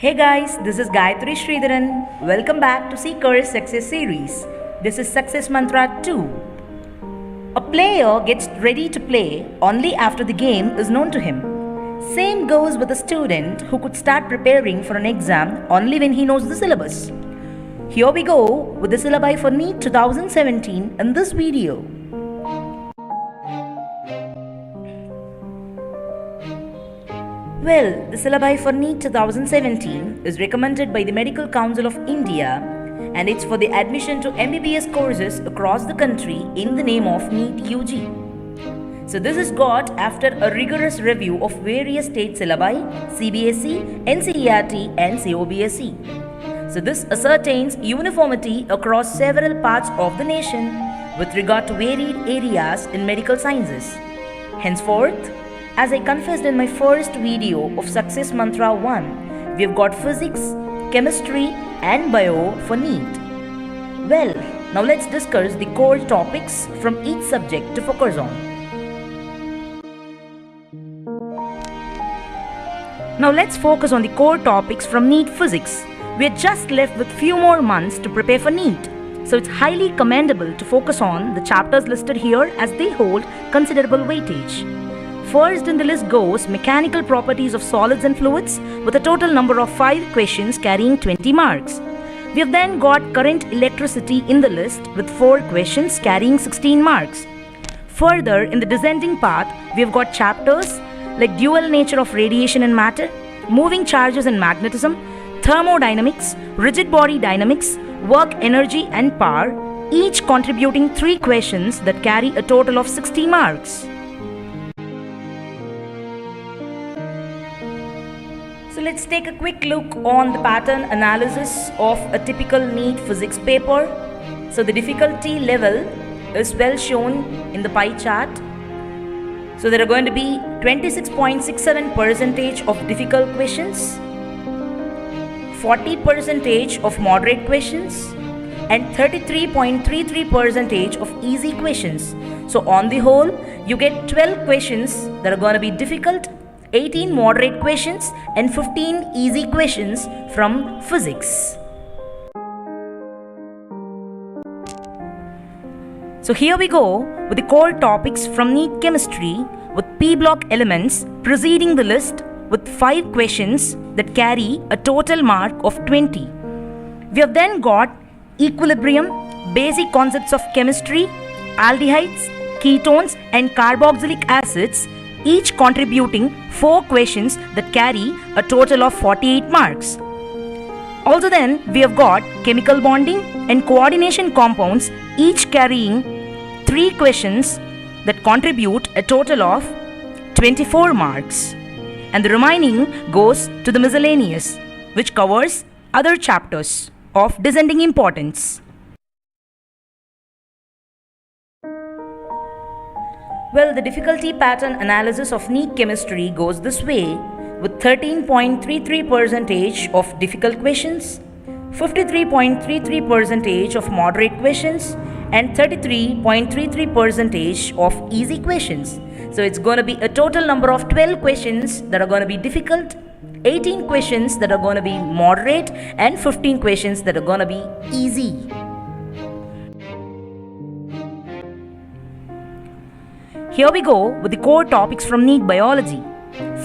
Hey guys, this is Gayatri Sridharan. Welcome back to Seeker's Success Series. This is Success Mantra 2. A player gets ready to play only after the game is known to him. Same goes with a student who could start preparing for an exam only when he knows the syllabus. Here we go with the syllabi for NEET 2017 in this video. Well, the syllabi for NEET 2017 is recommended by the Medical Council of India, and it's for the admission to MBBS courses across the country in the name of NEET UG. So this is got after a rigorous review of various state syllabi, CBSE, NCERT and COBSE. So this ascertains uniformity across several parts of the nation with regard to varied areas in medical sciences. Henceforth, as I confessed in my first video of Success Mantra 1, we have got physics, chemistry and bio for NEET. Well, now let's discuss the core topics from each subject to focus on. Now let's focus on the core topics from NEET physics. We are just left with few more months to prepare for NEET. So it's highly commendable to focus on the chapters listed here as they hold considerable weightage. First in the list goes Mechanical Properties of Solids and Fluids with a total number of 5 questions carrying 20 marks. We have then got Current Electricity in the list with 4 questions carrying 16 marks. Further, in the descending path, we have got chapters like Dual Nature of Radiation and Matter, Moving Charges and Magnetism, Thermodynamics, Rigid Body Dynamics, Work Energy and Power, each contributing 3 questions that carry a total of 60 marks. So let's take a quick look on the pattern analysis of a typical NEET physics paper. So the difficulty level is well shown in the pie chart. So there are going to be 26.67% of difficult questions, 40% of moderate questions and 33.33% of easy questions. So on the whole, you get 12 questions that are going to be difficult, 18 moderate questions and 15 easy questions from physics. So here we go with the core topics from NEET chemistry with P block elements preceding the list with 5 questions that carry a total mark of 20. We have then got equilibrium, basic concepts of chemistry, aldehydes, ketones and carboxylic acids, each contributing 4 questions that carry a total of 48 marks. Also then, we have got chemical bonding and coordination compounds, each carrying 3 questions that contribute a total of 24 marks. And the remaining goes to the miscellaneous, which covers other chapters of descending importance. Well, the difficulty pattern analysis of NEET chemistry goes this way with 13.33% of difficult questions, 53.33% of moderate questions and 33.33% of easy questions. So it's going to be a total number of 12 questions that are going to be difficult, 18 questions that are going to be moderate and 15 questions that are going to be easy. Here we go with the core topics from NEET biology.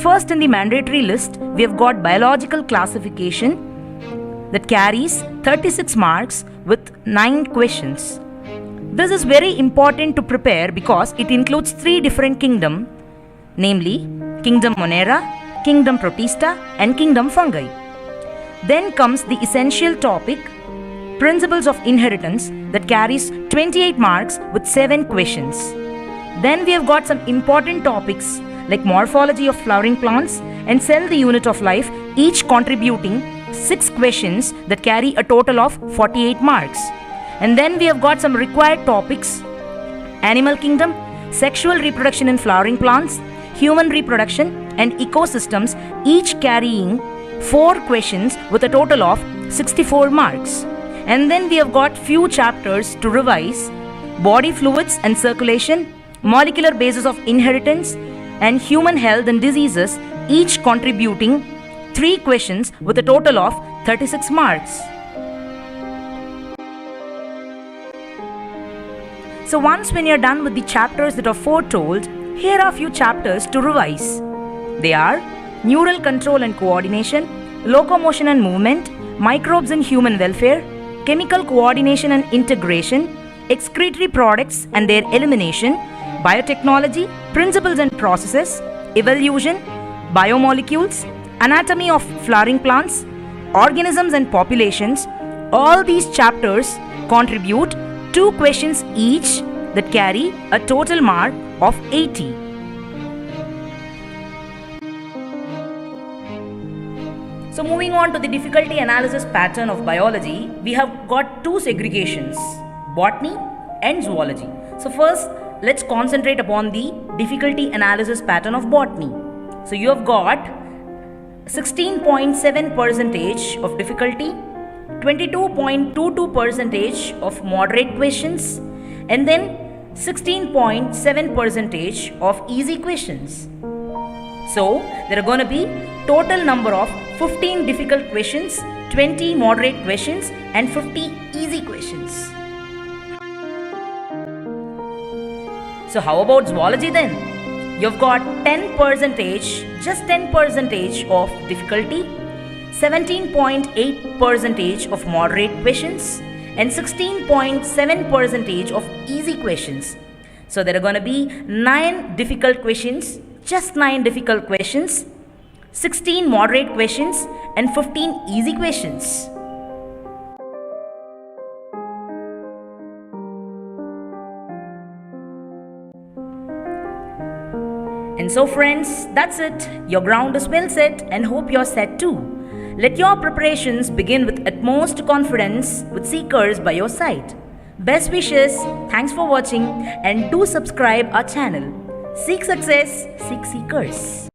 First in the mandatory list, we have got biological classification that carries 36 marks with 9 questions. This is very important to prepare because it includes 3 different kingdoms, namely Kingdom Monera, Kingdom Protista and Kingdom Fungi. Then comes the essential topic, Principles of Inheritance, that carries 28 marks with 7 questions. Then we have got some important topics like Morphology of Flowering Plants and Cell the Unit of Life, each contributing 6 questions that carry a total of 48 marks. And then we have got some required topics, Animal Kingdom, Sexual Reproduction in Flowering Plants, Human Reproduction and Ecosystems, each carrying 4 questions with a total of 64 marks. And then we have got few chapters to revise, Body Fluids and Circulation, Molecular Basis of Inheritance and Human Health and Diseases, each contributing 3 questions with a total of 36 marks. So once when you're done with the chapters that are foretold, here are a few chapters to revise. They are neural control and coordination, locomotion and movement, microbes and human welfare, chemical coordination and integration, excretory products and their elimination, biotechnology, principles and processes, evolution, biomolecules, anatomy of flowering plants, organisms and populations. All these chapters contribute 2 questions each that carry a total mark of 80. So moving on to the difficulty analysis pattern of biology, we have got 2 segregations, botany and zoology. So first, let's concentrate upon the difficulty analysis pattern of botany. So you have got 16.7% of difficulty, 22.22% of moderate questions, and then 16.7% of easy questions. So there are going to be total number of 15 difficult questions, 20 moderate questions, and 50 easy questions. So how about zoology then? You've got 10%, just 10% of difficulty, 17.8% of moderate questions, and 16.7% of easy questions. So there are going to be 9 difficult questions, just 9 difficult questions, 16 moderate questions, and 15 easy questions. And so friends, that's it. Your ground is well set and hope you're set too. Let your preparations begin with utmost confidence with seekers by your side. Best wishes, thanks for watching, and do subscribe our channel. Seek success, seek seekers.